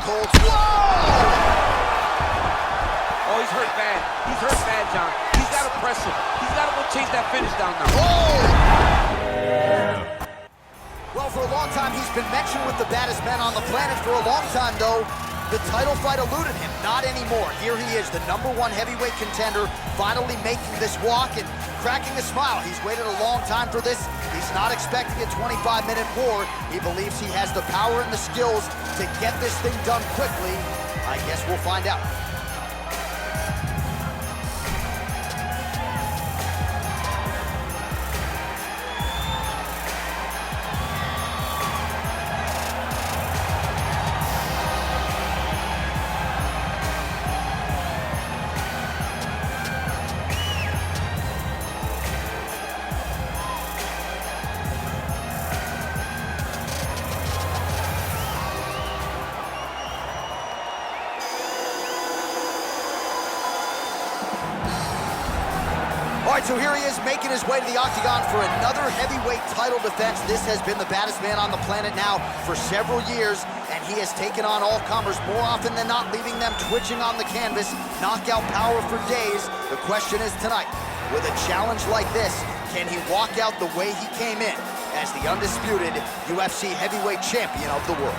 Rockhold. Whoa! Oh, he's hurt bad. He's hurt bad, John. He's got to press him. He's got to go chase that finish down now. Oh! Well, for a long time, he's been mentioned with the baddest men on the planet. For a long time, though, the title fight eluded him. Not anymore. Here he is, the #1 heavyweight contender, finally making this walk and cracking a smile. He's waited a long time for this. He's not expecting a 25-minute war. He believes he has the power and the skills to get this thing done quickly. I guess we'll find out. All right, so here he is making his way to the octagon for another heavyweight title defense. This has been the baddest man on the planet now for several years, and he has taken on all comers more often than not, leaving them twitching on the canvas. Knockout power for days. The question is tonight, with a challenge like this, can he walk out the way he came in as the undisputed UFC heavyweight champion of the world?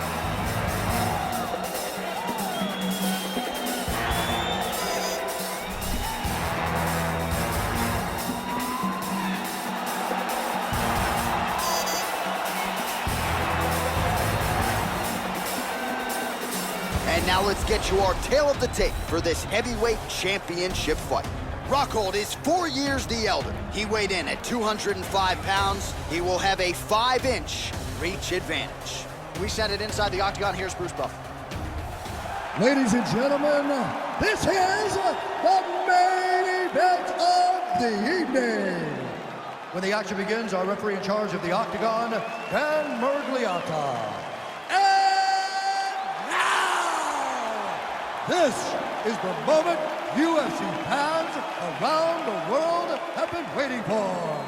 And now let's get you our tale of the tape for this heavyweight championship fight. Rockhold is 4 years the elder. He weighed in at 205 pounds. He will have a 5-inch reach advantage. We send it inside the octagon. Here's Bruce Buff. Ladies and gentlemen, this is the main event of the evening. When the action begins, our referee in charge of the octagon, Dan Mergliata. This is the moment UFC fans around the world have been waiting for.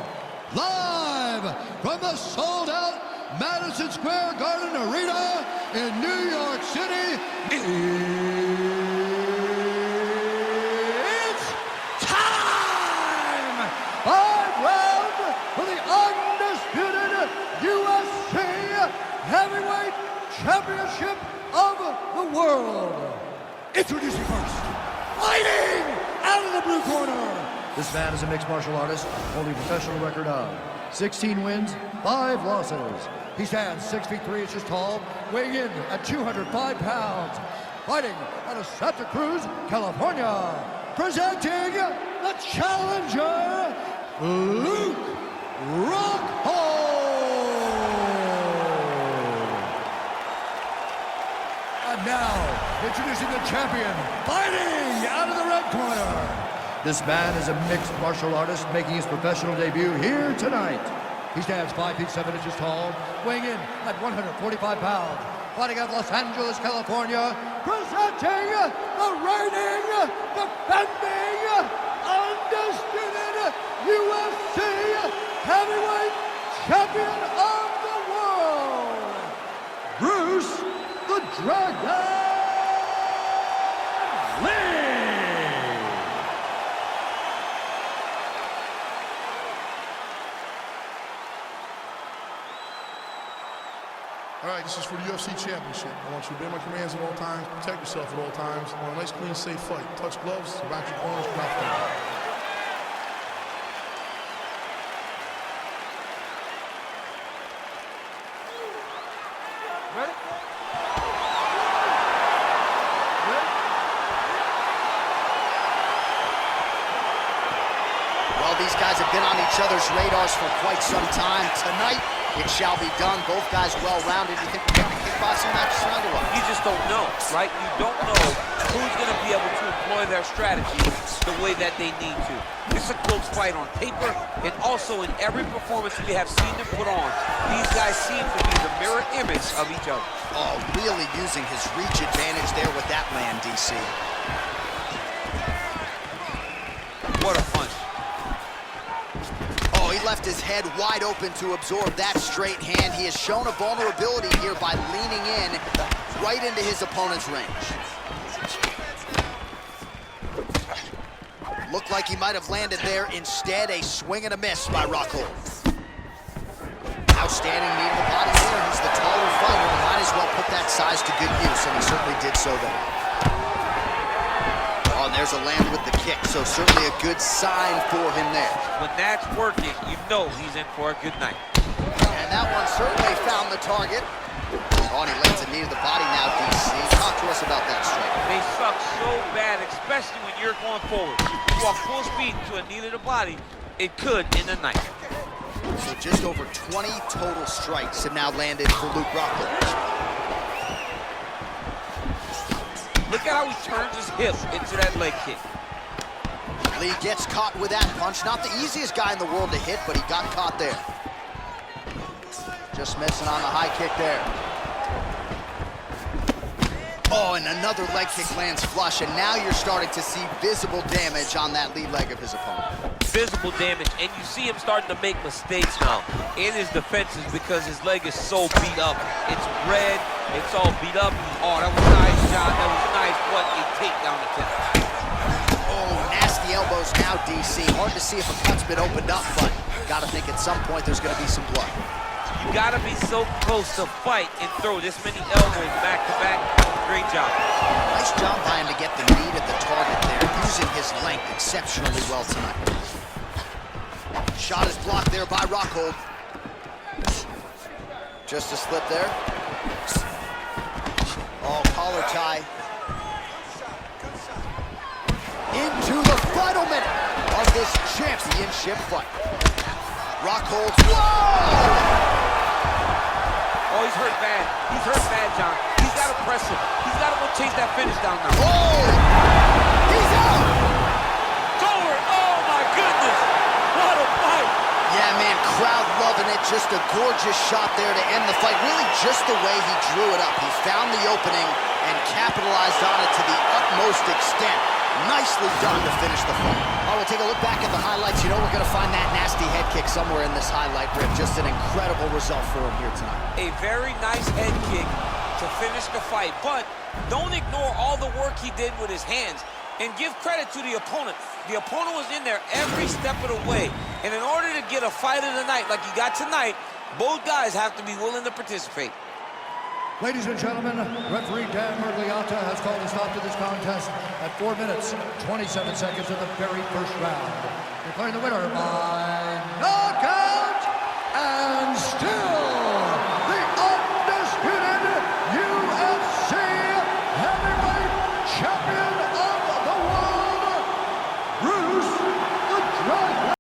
Live from the sold-out Madison Square Garden Arena in New York City, it's time! 5 rounds for the undisputed UFC Heavyweight Championship of the world. Introducing first, fighting out of the blue corner. This man is a mixed martial artist, holding a professional record of 16 wins, 5 losses. He stands 6 feet 3 inches tall, weighing in at 205 pounds. Fighting out of Santa Cruz, California. Presenting the challenger, Luke Rockhold. And now, introducing the champion, fighting out of the red corner. This man is a mixed martial artist making his professional debut here tonight. He stands 5 feet 7 inches tall, weighing in at 145 pounds. Fighting out of Los Angeles, California, presenting the reigning, defending, undisputed UFC heavyweight champion of the world, Bruce the Dragon Lee. All right, this is for the UFC Championship. I want you to obey my commands at all times, protect yourself at all times. I want a nice, clean, safe fight. Touch gloves, back your corners, mouth down. Ready? Well, these guys have been on each other's radars for quite some time. Tonight, it shall be done. Both guys well-rounded. You think we're getting a kickboxing match tonight or what? You just don't know, right? You don't know who's going to be able to employ their strategy the way that they need to. It's a close fight on paper, and also in every performance we have seen them put on. These guys seem to be the mirror image of each other. Oh, really using his reach advantage there with that land, DC. What a punch. Oh, he left left his head wide open to absorb that straight hand. He has shown a vulnerability here by leaning in right into his opponent's range. Looked like he might have landed there. Instead, a swing and a miss by Rockhold. Outstanding knee to the body there. He's the taller fighter. Might as well put that size to good use, and he certainly did so there. Oh, and there's a land with the kick, so certainly a good sign for him there. When that's working, you know he's in for a good night. And that one certainly found the target. Oh, and he lands a knee to the body now, DC. Talk to us about that strike. They suck so bad, especially when you're going forward. You walk full speed to a knee to the body, it could end the night. So just over 20 total strikes have now landed for Luke Rockhold. Look at how he turns his hip into that leg kick. Lee gets caught with that punch. Not the easiest guy in the world to hit, but he got caught there. Just missing on the high kick there. Oh, and another leg kick lands flush, and now you're starting to see visible damage on that lead leg of his opponent. Visible damage, and you see him starting to make mistakes now in his defenses because his leg is so beat up. It's red, it's all beat up. Oh, that was nice, John. That was nice. What a takedown attempt. Oh, nasty elbows now, DC. Hard to see if a cut's been opened up, but gotta think at some point there's gonna be some blood. You gotta be so close to fight and throw this many elbows back to back. Great job. Nice job by him to get the knee at the target there, using his length exceptionally well tonight. Shot is blocked there by Rockhold. Just a slip there. Oh, collar tie. Into the final minute of this championship fight. Rockhold. Whoa! Oh, he's hurt bad. He's hurt bad, John. He's got to press him. He's got to go chase that finish down now. Oh! He's out! It's over. Oh, my goodness. What a fight. Yeah, man, crowd loving it. Just a gorgeous shot there to end the fight. Really just the way he drew it up. He found the opening and capitalized on it to the utmost extent. Nicely done to finish the fight. All right, we'll take a look back at the highlights. You know we're going to find that nasty head kick somewhere in this highlight rip. Just an incredible result for him here tonight. A very nice head kick to finish the fight, but don't ignore all the work he did with his hands and give credit to the opponent. The opponent was in there every step of the way, and in order to get a fight of the night like you got tonight, both guys have to be willing to participate. Ladies and gentlemen, referee Dan Mergliata has called a stop to this contest at 4 minutes, 27 seconds of the very first round. Declaring the winner by